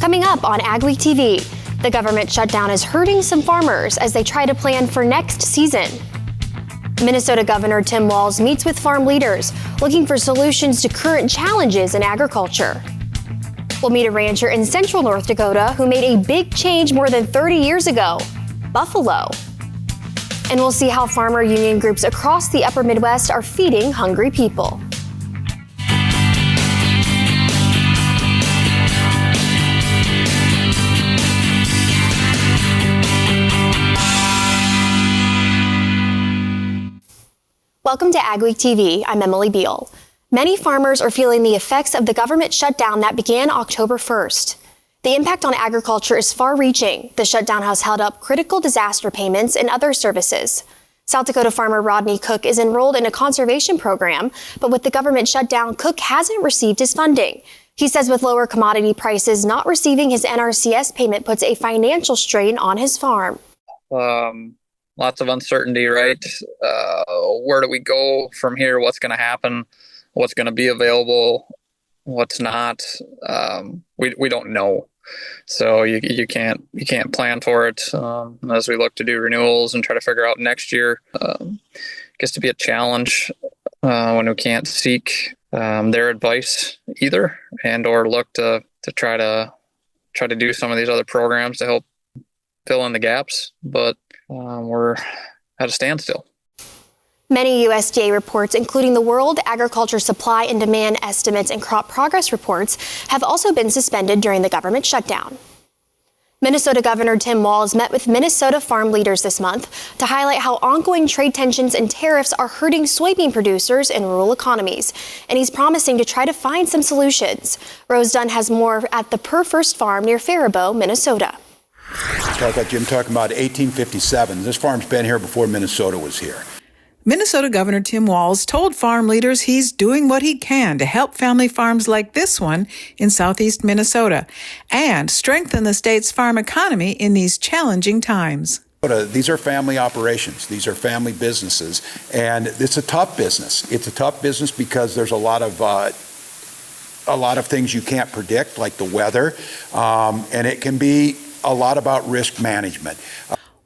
Coming up on AgweekTV, the government shutdown is hurting some farmers as they try to plan for next season. Minnesota Governor Tim Walz meets with farm leaders looking for solutions to current challenges in agriculture. We'll meet a rancher in central North Dakota who made a big change more than 30 years ago, buffalo. And we'll see how farmer union groups across the upper Midwest are feeding hungry people. Welcome to AgweekTV. I'm Emily Beal. Many farmers are feeling the effects of the government shutdown that began October 1st. The impact on agriculture is far-reaching. The shutdown has held up critical disaster payments and other services. South Dakota farmer Rodney Cook is enrolled in a conservation program, but with the government shutdown, Cook hasn't received his funding. He says with lower commodity prices, not receiving his NRCS payment puts a financial strain on his farm. Lots of uncertainty, right? Where do we go from here? What's going to happen? What's going to be available? What's not? We don't know. So you can't plan for it as we look to do renewals and try to figure out next year. Gets to be a challenge when we can't seek their advice either, and or look to try to do some of these other programs to help fill in the gaps. But we're at a standstill. Many USDA reports, including the World Agriculture Supply and Demand Estimates and Crop Progress Reports, have also been suspended during the government shutdown. Minnesota Governor Tim Walz met with Minnesota farm leaders this month to highlight how ongoing trade tensions and tariffs are hurting soybean producers in rural economies, and he's promising to try to find some solutions. Rose Dunn has more at the Per First Farm near Faribault, Minnesota. Jim talking about 1857. This farm's been here before Minnesota was here. Minnesota Governor Tim Walz told farm leaders he's doing what he can to help family farms like this one in southeast Minnesota and strengthen the state's farm economy in these challenging times. These are family operations. These are family businesses, and it's a tough business. It's a tough business because there's a lot of things you can't predict, like the weather, and it can be a lot about risk management.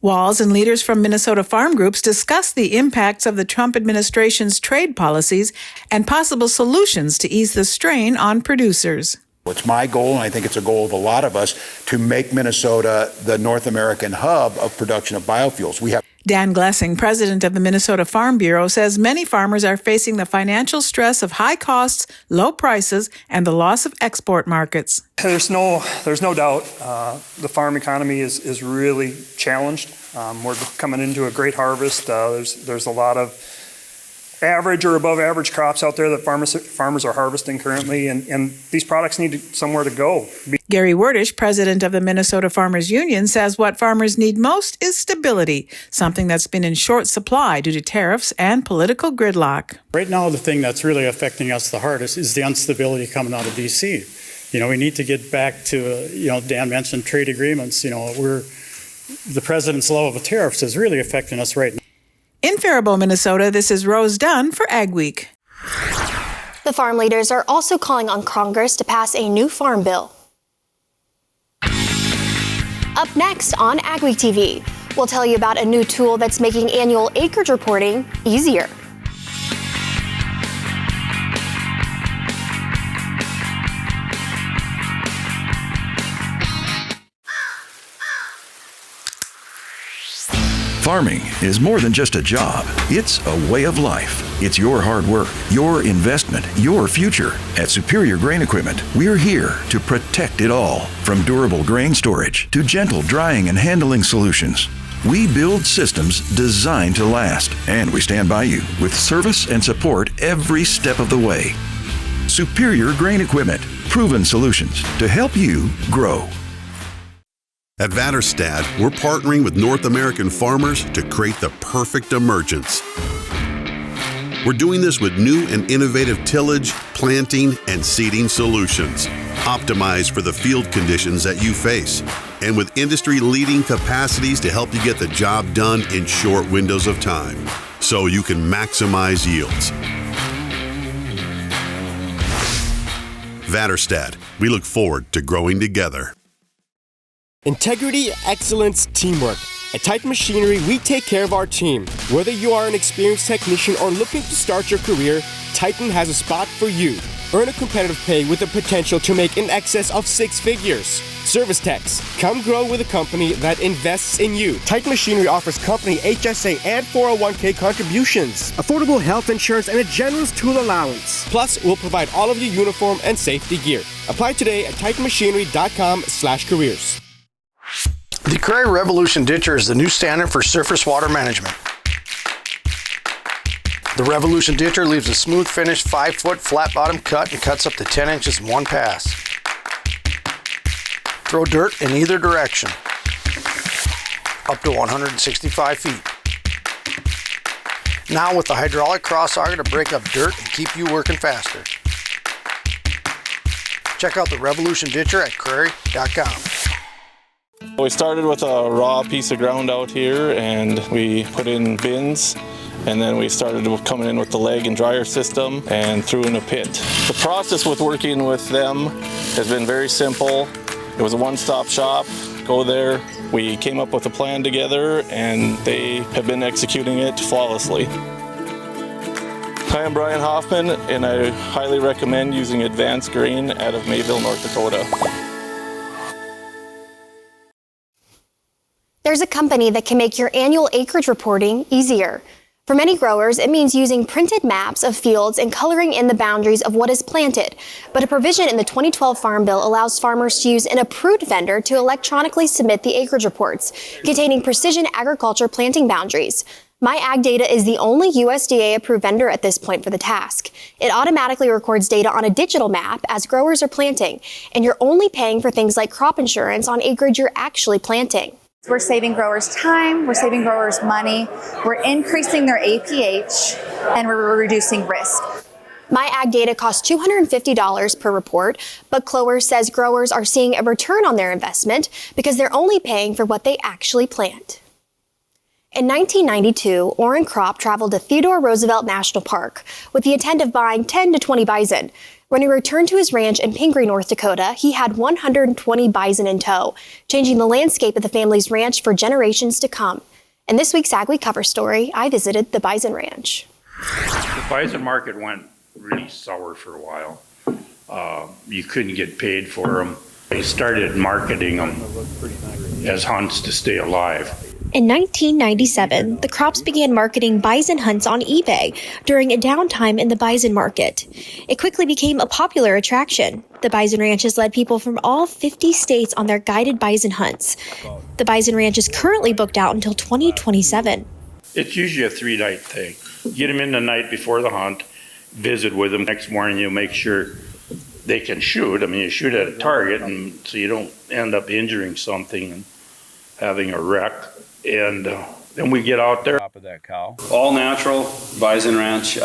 Walz and leaders from Minnesota farm groups discussed the impacts of the Trump administration's trade policies and possible solutions to ease the strain on producers. It's my goal, and I think it's a goal of a lot of us, to make Minnesota the North American hub of production of biofuels. Dan Glessing, president of the Minnesota Farm Bureau, says many farmers are facing the financial stress of high costs, low prices, and the loss of export markets. There's no doubt the farm economy is really challenged. We're coming into a great harvest. There's a lot of average or above average crops out there that farmers are harvesting currently, and these products need somewhere to go. Gary Werdish, president of the Minnesota Farmers Union, says what farmers need most is stability, something that's been in short supply due to tariffs and political gridlock. Right now, the thing that's really affecting us the hardest is the instability coming out of D.C. We need to get back to, Dan mentioned trade agreements. The president's love of tariffs is really affecting us right now. In Faribault, Minnesota, this is Rose Dunn for AgWeek. The farm leaders are also calling on Congress to pass a new farm bill. Up next on AgweekTV, we'll tell you about a new tool that's making annual acreage reporting easier. Farming is more than just a job. It's a way of life. It's your hard work, your investment, your future. At Superior Grain Equipment, we're here to protect it all. From durable grain storage to gentle drying and handling solutions. We build systems designed to last, and we stand by you with service and support every step of the way. Superior Grain Equipment, proven solutions to help you grow. At Vatterstad, we're partnering with North American farmers to create the perfect emergence. We're doing this with new and innovative tillage, planting, and seeding solutions, optimized for the field conditions that you face, and with industry-leading capacities to help you get the job done in short windows of time, so you can maximize yields. Vatterstad, we look forward to growing together. Integrity, excellence, teamwork. At Titan Machinery, we take care of our team. Whether you are an experienced technician or looking to start your career, Titan has a spot for you. Earn a competitive pay with the potential to make in excess of 6 figures. Service techs, come grow with a company that invests in you. Titan Machinery offers company HSA and 401k contributions, affordable health insurance, and a generous tool allowance. Plus, we'll provide all of your uniform and safety gear. Apply today at titanmachinery.com/careers. The Cray Revolution Ditcher is the new standard for surface water management. The Revolution Ditcher leaves a smooth finished 5-foot flat bottom cut and cuts up to 10 inches in one pass. Throw dirt in either direction, up to 165 feet. Now with the hydraulic cross auger to break up dirt and keep you working faster. Check out the Revolution Ditcher at Crary.com. We started with a raw piece of ground out here and we put in bins, and then we started coming in with the leg and dryer system and threw in a pit. The process with working with them has been very simple. It was a one-stop shop. Go there. We came up with a plan together and they have been executing it flawlessly. Hi, I'm Brian Hoffman and I highly recommend using Advanced Grain out of Mayville, North Dakota. There's a company that can make your annual acreage reporting easier. For many growers, it means using printed maps of fields and coloring in the boundaries of what is planted. But a provision in the 2012 Farm Bill allows farmers to use an approved vendor to electronically submit the acreage reports containing precision agriculture planting boundaries. My Ag Data is the only USDA-approved vendor at this point for the task. It automatically records data on a digital map as growers are planting, and you're only paying for things like crop insurance on acreage you're actually planting. We're saving growers time, we're saving growers money, we're increasing their APH, and we're reducing risk. My Ag Data costs $250 per report, but Clover says growers are seeing a return on their investment because they're only paying for what they actually plant. In 1992, Orrin Kropp traveled to Theodore Roosevelt National Park with the intent of buying 10 to 20 bison. When he returned to his ranch in Pingree, North Dakota, he had 120 bison in tow, changing the landscape of the family's ranch for generations to come. In this week's AgWeek cover story, I visited the Bison Ranch. The bison market went really sour for a while. You couldn't get paid for them. They started marketing them as hunts to stay alive. In 1997, the Kropps began marketing bison hunts on eBay during a downtime in the bison market. It quickly became a popular attraction. The Bison Ranch has led people from all 50 states on their guided bison hunts. The Bison Ranch is currently booked out until 2027. It's usually a 3-night thing. Get them in the night before the hunt, visit with them. Next morning you make sure they can shoot. I mean, you shoot at a target, and so you don't end up injuring something and having a wreck. And then we get out there. Top of that cow. All natural Bison Ranch.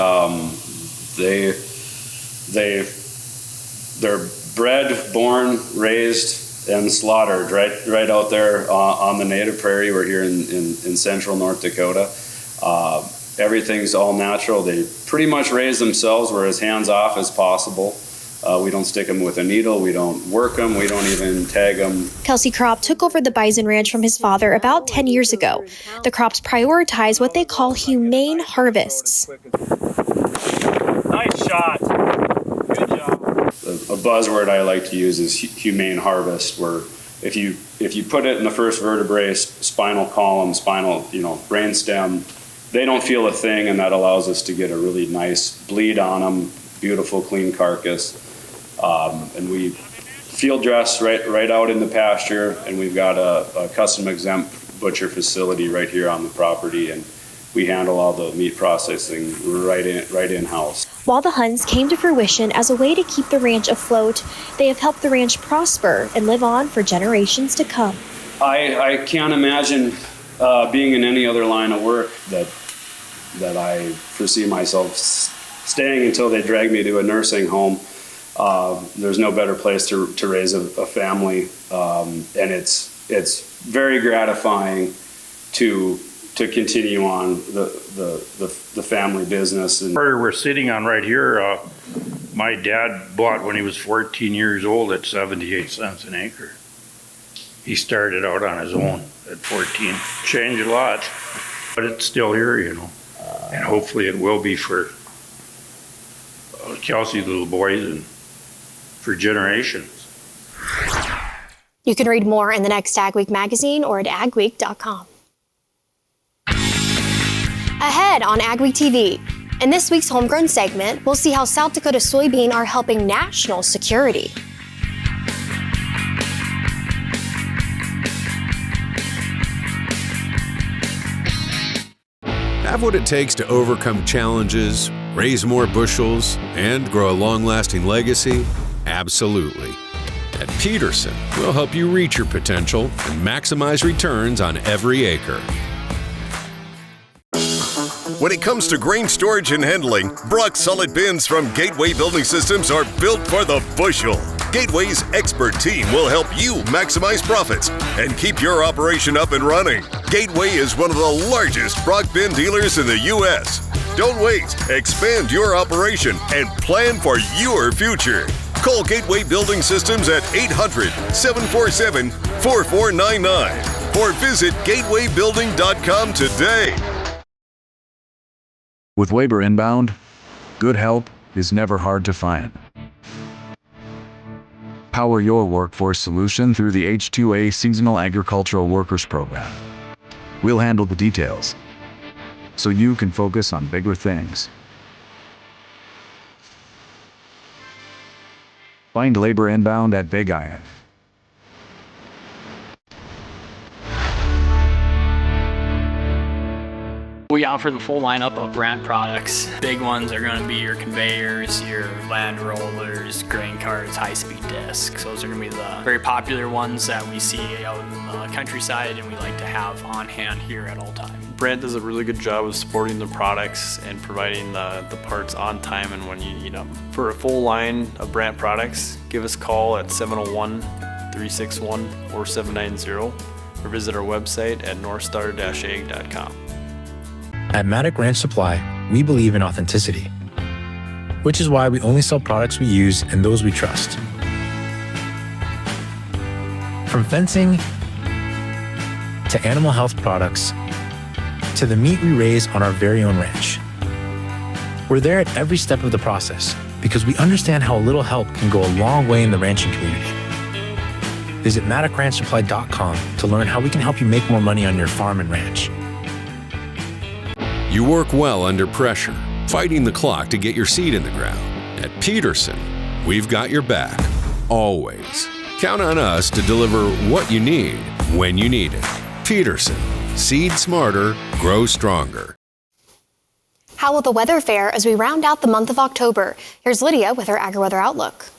They're bred, born, raised, and slaughtered right out there on the native prairie. We're here in central North Dakota. Everything's all natural. They pretty much raise themselves. We're as hands off as possible. We don't stick them with a needle. We don't work them. We don't even tag them. Kelsey Kropp took over the Bison Ranch from his father about 10 years ago. The Kropps prioritize what they call humane harvests. Nice shot. Good job. A buzzword I like to use is humane harvest, where if you put it in the first vertebrae, spinal column, brain stem, they don't feel a thing, and that allows us to get a really nice bleed on them, beautiful, clean carcass. And we field dress right out in the pasture, and we've got a custom exempt butcher facility right here on the property, and we handle all the meat processing right in-house. While the hunts came to fruition as a way to keep the ranch afloat, they have helped the ranch prosper and live on for generations to come. I can't imagine being in any other line of work that I foresee myself staying until they drag me to a nursing home. There's no better place to raise a family, and it's very gratifying to continue on the family business. And Where we're sitting on right here, my dad bought when he was 14 years old at 78 cents an acre. he started out on his own at 14. Changed a lot, but it's still here, you know. And hopefully it will be for Kelsey's little boys and for generations. You can read more in the next AgWeek magazine or at agweek.com. Ahead on AgweekTV, in this week's Homegrown segment, we'll see how South Dakota soybean are helping national security. Have what it takes to overcome challenges, raise more bushels, and grow a long-lasting legacy? Absolutely. At Peterson, we'll help you reach your potential and maximize returns on every acre. When it comes to grain storage and handling, Brock solid bins from Gateway Building Systems are built for the bushel. Gateway's expert team will help you maximize profits and keep your operation up and running. Gateway is one of the largest Brock bin dealers in the U.S. Don't wait. Expand your operation and plan for your future. Call Gateway Building Systems at 800-747-4499 or visit gatewaybuilding.com today. With Labor Inbound, good help is never hard to find. Power your workforce solution through the H-2A Seasonal Agricultural Workers Program. We'll handle the details, so you can focus on bigger things. Find Labor Inbound at Big Iron. We offer the full lineup of brand products. Big ones are going to be your conveyors, your land rollers, grain carts, high-speed discs. Those are going to be the very popular ones that we see out in the countryside and we like to have on hand here at all times. Brent does a really good job of supporting the products and providing the parts on time and when you need them. For a full line of Brent products, give us a call at 701-361-4790 or visit our website at northstar-ag.com. At Maddock Ranch Supply, we believe in authenticity, which is why we only sell products we use and those we trust. From fencing to animal health products to the meat we raise on our very own ranch. We're there at every step of the process because we understand how a little help can go a long way in the ranching community. Visit MaddockRanchSupply.com to learn how we can help you make more money on your farm and ranch. You work well under pressure, fighting the clock to get your seed in the ground. At Peterson, we've got your back, always. Count on us to deliver what you need, when you need it. Peterson, seed smarter, grow stronger. How will the weather fare as we round out the month of October? Here's Lydia with our AgriWeather Outlook.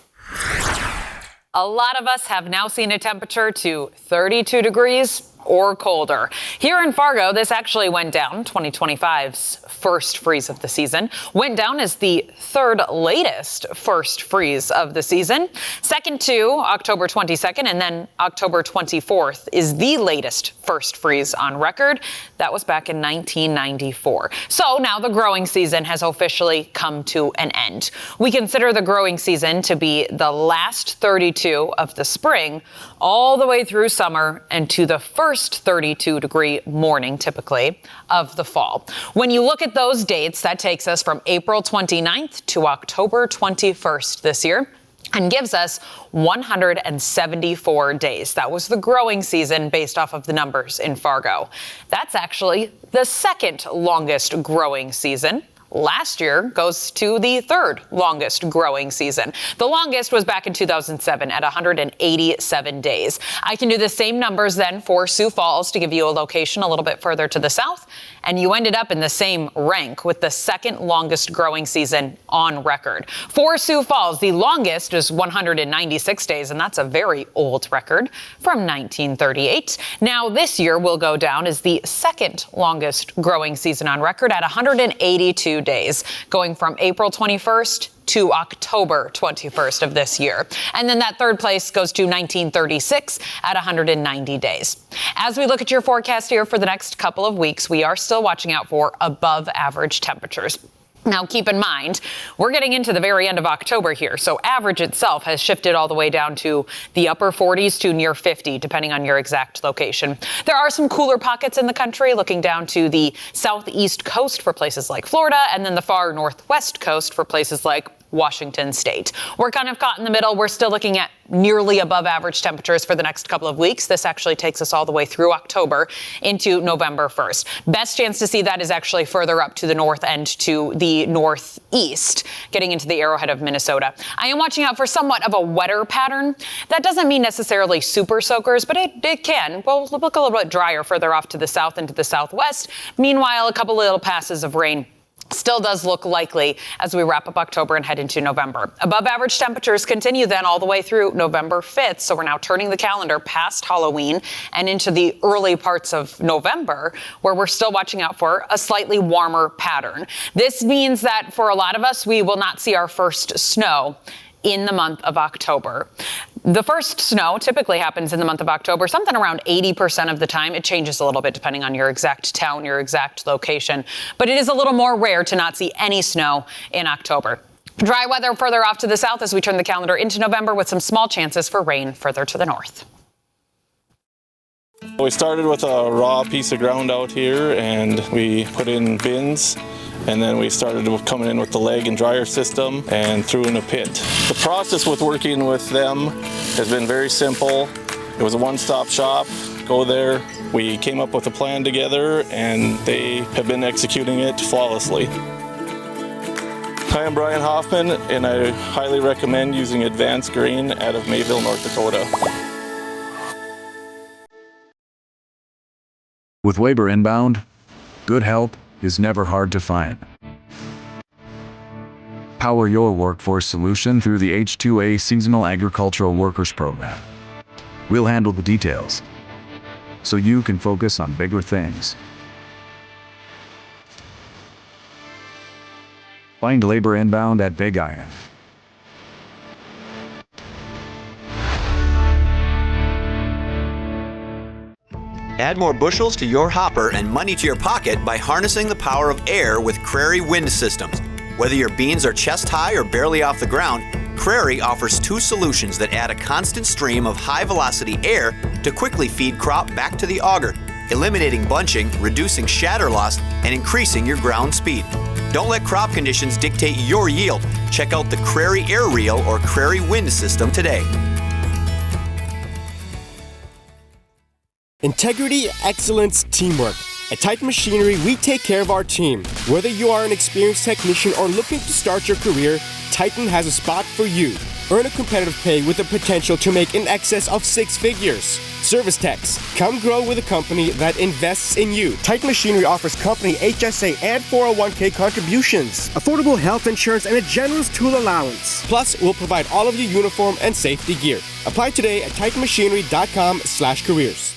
A lot of us have now seen a temperature to 32 degrees or colder. Here in Fargo, this actually went down. 2025's first freeze of the season went down as the third latest first freeze of the season. Second to October 22nd, and then October 24th is the latest first freeze on record. That was back in 1994. So now the growing season has officially come to an end. We consider the growing season to be the last 32 of the spring, all the way through summer and to the first 32-degree morning, typically, of the fall. When you look at those dates, that takes us from April 29th to October 21st this year and gives us 174 days. That was the growing season based off of the numbers in Fargo. That's actually the second longest growing season. Last year goes to the third longest growing season. The longest was back in 2007 at 187 days. I can do the same numbers then for Sioux Falls to give you a location a little bit further to the south, and you ended up in the same rank with the second longest growing season on record. For Sioux Falls, the longest is 196 days, and that's a very old record from 1938. Now this year will go down as the second longest growing season on record at 182 days, going from April 21st to October 21st of this year. And then that third place goes to 1936 at 190 days. As we look at your forecast here for the next couple of weeks, we are still watching out for above average temperatures. Now, keep in mind, we're getting into the very end of October here, so average itself has shifted all the way down to the upper 40s to near 50, depending on your exact location. There are some cooler pockets in the country, looking down to the southeast coast for places like Florida, and then the far northwest coast for places like Washington State. We're kind of caught in the middle. We're still looking at nearly above average temperatures for the next couple of weeks. This actually takes us all the way through October into November 1st. Best chance to see that is actually further up to the north and to the northeast, getting into the arrowhead of Minnesota. I am watching out for somewhat of a wetter pattern. That doesn't mean necessarily super soakers, but it can. We'll look a little bit drier further off to the south and to the southwest. Meanwhile, a couple little passes of rain still does look likely as we wrap up October and head into November. Above average temperatures continue then all the way through November 5th. So we're now turning the calendar past Halloween and into the early parts of November, where we're still watching out for a slightly warmer pattern. This means that for a lot of us, we will not see our first snow in the month of October. The first snow typically happens in the month of October, something around 80% of the time. It changes a little bit depending on your exact town, your exact location, but it is a little more rare to not see any snow in October. Dry weather further off to the south as we turn the calendar into November, with some small chances for rain further to the north. We started with a raw piece of ground out here, and we put in bins. And then we started coming in with the leg and dryer system and threw in a pit. The process with working with them has been very simple. It was a one-stop shop. Go there. We came up with a plan together, and they have been executing it flawlessly. Hi, I'm Brian Hoffman, and I highly recommend using Advanced Grain out of Mayville, North Dakota. With labor inbound, good help is never hard to find. Power your workforce solution through the H2A Seasonal Agricultural Workers Program. We'll handle the details, so you can focus on bigger things. Find labor inbound at Big Iron. Add more bushels to your hopper and money to your pocket by harnessing the power of air with Crary Wind Systems. Whether your beans are chest high or barely off the ground, Crary offers two solutions that add a constant stream of high-velocity air to quickly feed crop back to the auger, eliminating bunching, reducing shatter loss, and increasing your ground speed. Don't let crop conditions dictate your yield. Check out the Crary Air Reel or Crary Wind System today. Integrity, excellence, teamwork. At Titan Machinery, we take care of our team. Whether you are an experienced technician or looking to start your career, Titan has a spot for you. Earn a competitive pay with the potential to make in excess of 6 figures. Service techs, come grow with a company that invests in you. Titan Machinery offers company HSA and 401k contributions, affordable health insurance, and a generous tool allowance. Plus, we'll provide all of your uniform and safety gear. Apply today at titanmachinery.com/careers.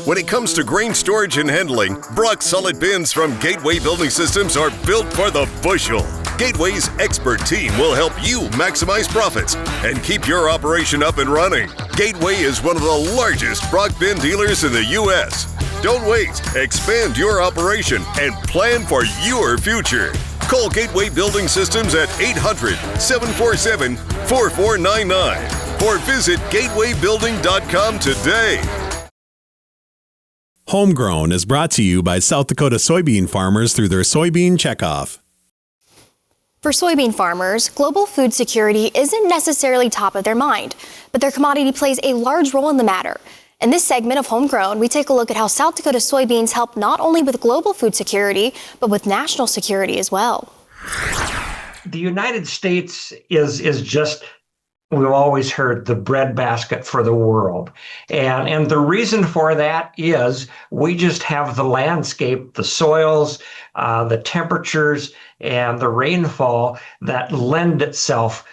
When it comes to grain storage and handling, Brock Solid Bins from Gateway Building Systems are built for the bushel. Gateway's expert team will help you maximize profits and keep your operation up and running. Gateway is one of the largest Brock bin dealers in the U.S. Don't wait. Expand your operation and plan for your future. Call Gateway Building Systems at 800-747-4499 or visit gatewaybuilding.com today. Homegrown is brought to you by South Dakota soybean farmers through their soybean checkoff. For soybean farmers, global food security isn't necessarily top of their mind, but their commodity plays a large role in the matter. In this segment of Homegrown, we take a look at how South Dakota soybeans help not only with global food security, but with national security as well. The United States is just, we've always heard, the breadbasket for the world. And the reason for that is we just have the landscape, the soils, the temperatures, and the rainfall that lend itself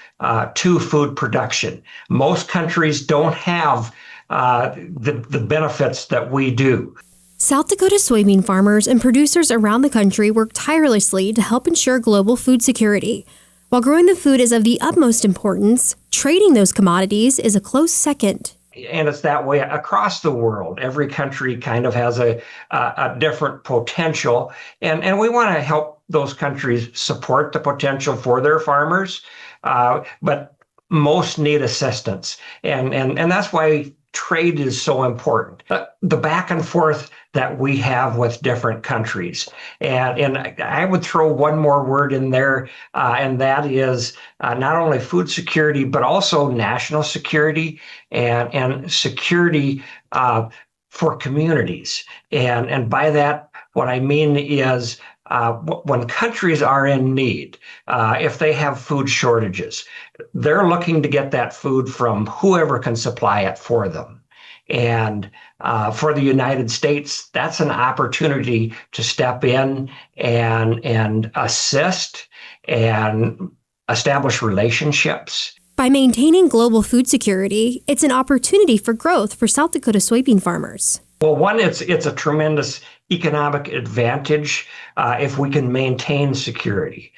to food production. Most countries don't have the benefits that we do. South Dakota soybean farmers and producers around the country work tirelessly to help ensure global food security. While growing the food is of the utmost importance, trading those commodities is a close second. And it's that way across the world. Every country kind of has a different potential. And we want to help those countries support the potential for their farmers, but most need assistance. And that's why trade is so important. The back and forth that we have with different countries. And I would throw one more word in there, and that is not only food security, but also national security and security for communities. And by that, what I mean is when countries are in need, if they have food shortages, they're looking to get that food from whoever can supply it for them. And for the United States, that's an opportunity to step in and assist and establish relationships. By maintaining global food security, it's an opportunity for growth for South Dakota soybean farmers. Well, one, it's a tremendous economic advantage if we can maintain security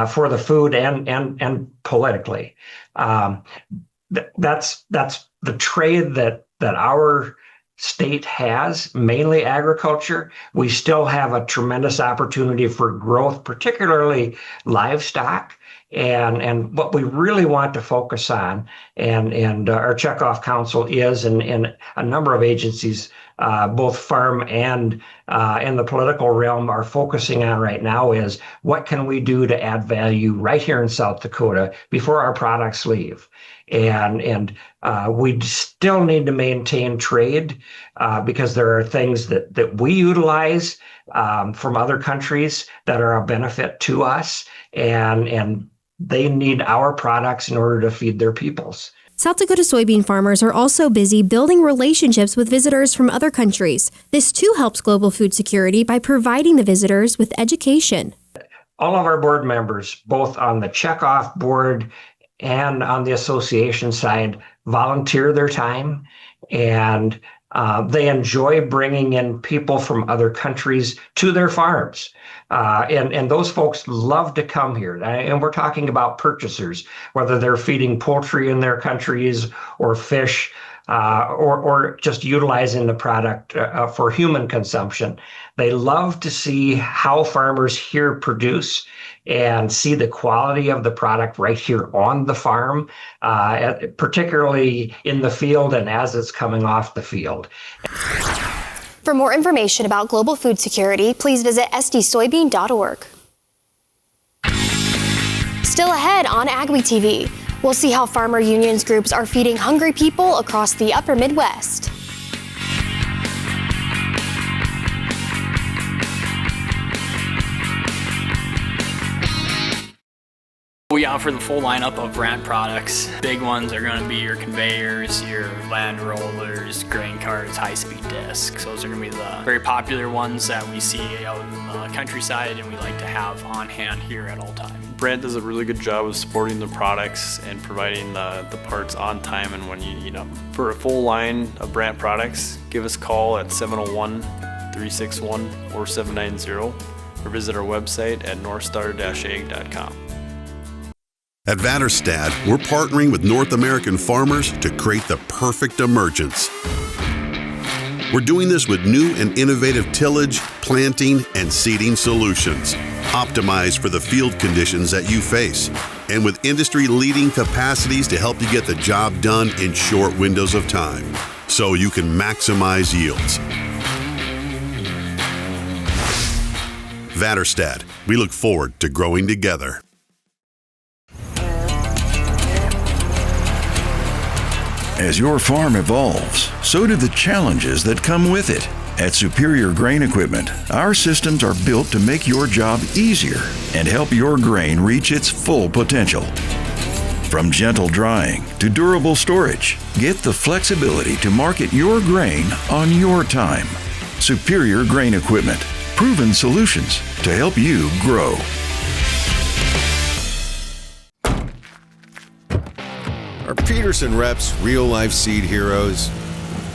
for the food and politically. That's the trade that our state has, mainly agriculture. We still have a tremendous opportunity for growth, particularly livestock. And what we really want to focus on, and our Checkoff Council is, and a number of agencies, both farm and in the political realm, are focusing on right now is what can we do to add value right here in South Dakota before our products leave. And we still need to maintain trade because there are things that we utilize from other countries that are a benefit to us, and they need our products in order to feed their peoples. South Dakota soybean farmers are also busy building relationships with visitors from other countries. This too helps global food security by providing the visitors with education. All of our board members, both on the Checkoff board and on the association side, volunteer their time, and they enjoy bringing in people from other countries to their farms. And those folks love to come here. And we're talking about purchasers, whether they're feeding poultry in their countries or fish, or just utilizing the product for human consumption. They love to see how farmers here produce and see the quality of the product right here on the farm, particularly in the field and as it's coming off the field. For more information about global food security, please visit sdsoybean.org. Still ahead on AgweekTV, we'll see how farmer unions groups are feeding hungry people across the upper Midwest. We offer the full lineup of brand products. Big ones are going to be your conveyors, your land rollers, grain carts, high-speed discs. Those are going to be the very popular ones that we see out in the countryside and we like to have on hand here at all times. Brand does a really good job of supporting the products and providing the parts on time and when you need them. For a full line of brand products, give us a call at 701-361-4790 or visit our website at northstar-ag.com. At Vatterstad, we're partnering with North American farmers to create the perfect emergence. We're doing this with new and innovative tillage, planting, and seeding solutions, optimized for the field conditions that you face, and with industry-leading capacities to help you get the job done in short windows of time, so you can maximize yields. Vatterstad, we look forward to growing together. As your farm evolves, so do the challenges that come with it. At Superior Grain Equipment, our systems are built to make your job easier and help your grain reach its full potential. From gentle drying to durable storage, get the flexibility to market your grain on your time. Superior Grain Equipment, proven solutions to help you grow. Are Peterson reps real-life seed heroes?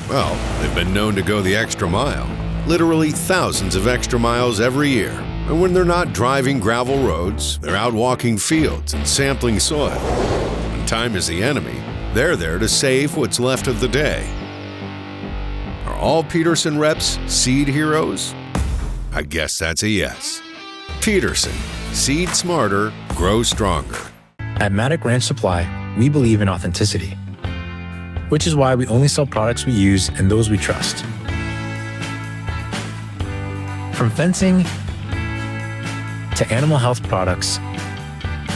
Well, they've been known to go the extra mile, literally thousands of extra miles every year. And when they're not driving gravel roads, they're out walking fields and sampling soil. When time is the enemy, they're there to save what's left of the day. Are all Peterson reps seed heroes? I guess that's a yes. Peterson, seed smarter, grow stronger. At Maddock Ranch Supply, we believe in authenticity, which is why we only sell products we use and those we trust. From fencing to animal health products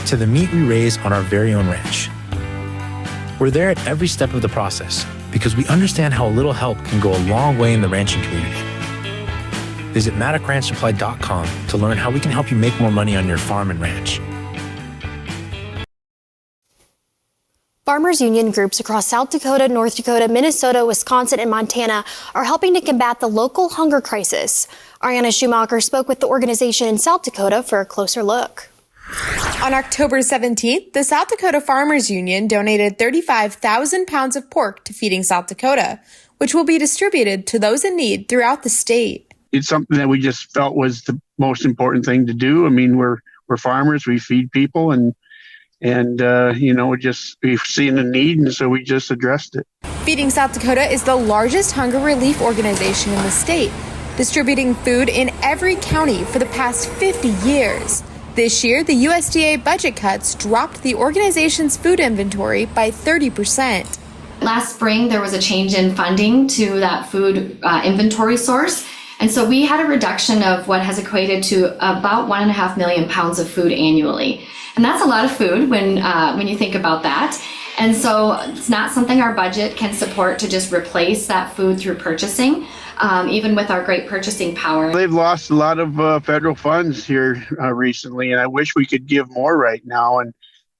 to the meat we raise on our very own ranch. We're there at every step of the process because we understand how a little help can go a long way in the ranching community. Visit MaddockRanchSupply.com to learn how we can help you make more money on your farm and ranch. Farmers union groups across South Dakota, North Dakota, Minnesota, Wisconsin, and Montana are helping to combat the local hunger crisis. Ariana Schumacher spoke with the organization in South Dakota for a closer look. On October 17th, the South Dakota Farmers Union donated 35,000 pounds of pork to Feeding South Dakota, which will be distributed to those in need throughout the state. It's something that we just felt was the most important thing to do. I mean, we're farmers, we feed people, and just we've seen a need, and so we just addressed it. Feeding South Dakota is the largest hunger relief organization in the state, distributing food in every county for the past 50 years. This year, the USDA budget cuts dropped the organization's food inventory by 30%. Last spring, there was a change in funding to that food inventory source. And so we had a reduction of what has equated to about 1.5 million pounds of food annually. And that's a lot of food when you think about that. And so it's not something our budget can support to just replace that food through purchasing, even with our great purchasing power. They've lost a lot of federal funds here recently, and I wish we could give more right now.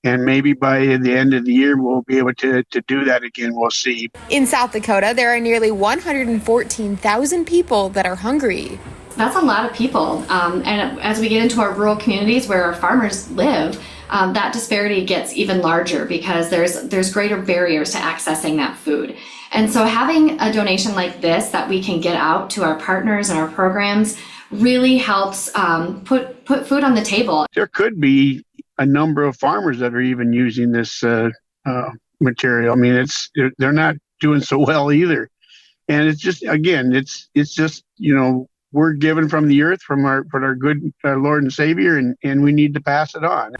And maybe by the end of the year, we'll be able to do that again. We'll see. In South Dakota, there are nearly 114,000 people that are hungry. That's a lot of people. And as we get into our rural communities where our farmers live, that disparity gets even larger because there's greater barriers to accessing that food. And so having a donation like this that we can get out to our partners and our programs really helps put food on the table. There could be a number of farmers that are even using this material. I mean, they're not doing so well either. And it's just, again, it's just, we're given from the earth, from our good Lord and Savior, and we need to pass it on.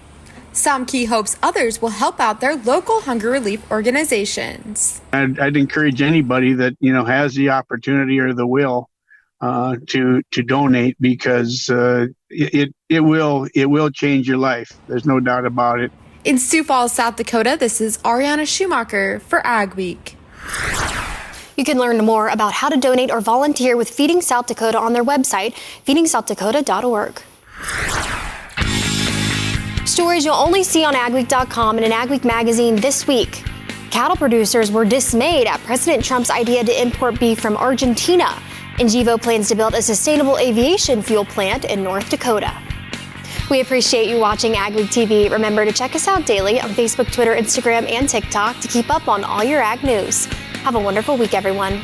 Samke hopes others will help out their local hunger relief organizations. I'd encourage anybody that has the opportunity or the will to donate, because it will change your life. There's no doubt about it. In Sioux Falls, South Dakota, this is Ariana Schumacher for AgWeek. You can learn more about how to donate or volunteer with Feeding South Dakota on their website, feedingsouth-dakota.org. Stories you'll only see on AgWeek.com and in AgWeek magazine this week. Cattle producers were dismayed at President Trump's idea to import beef from Argentina. Ingevo plans to build a sustainable aviation fuel plant in North Dakota. We appreciate you watching AgWeek TV. Remember to check us out daily on Facebook, Twitter, Instagram, and TikTok to keep up on all your ag news. Have a wonderful week, everyone.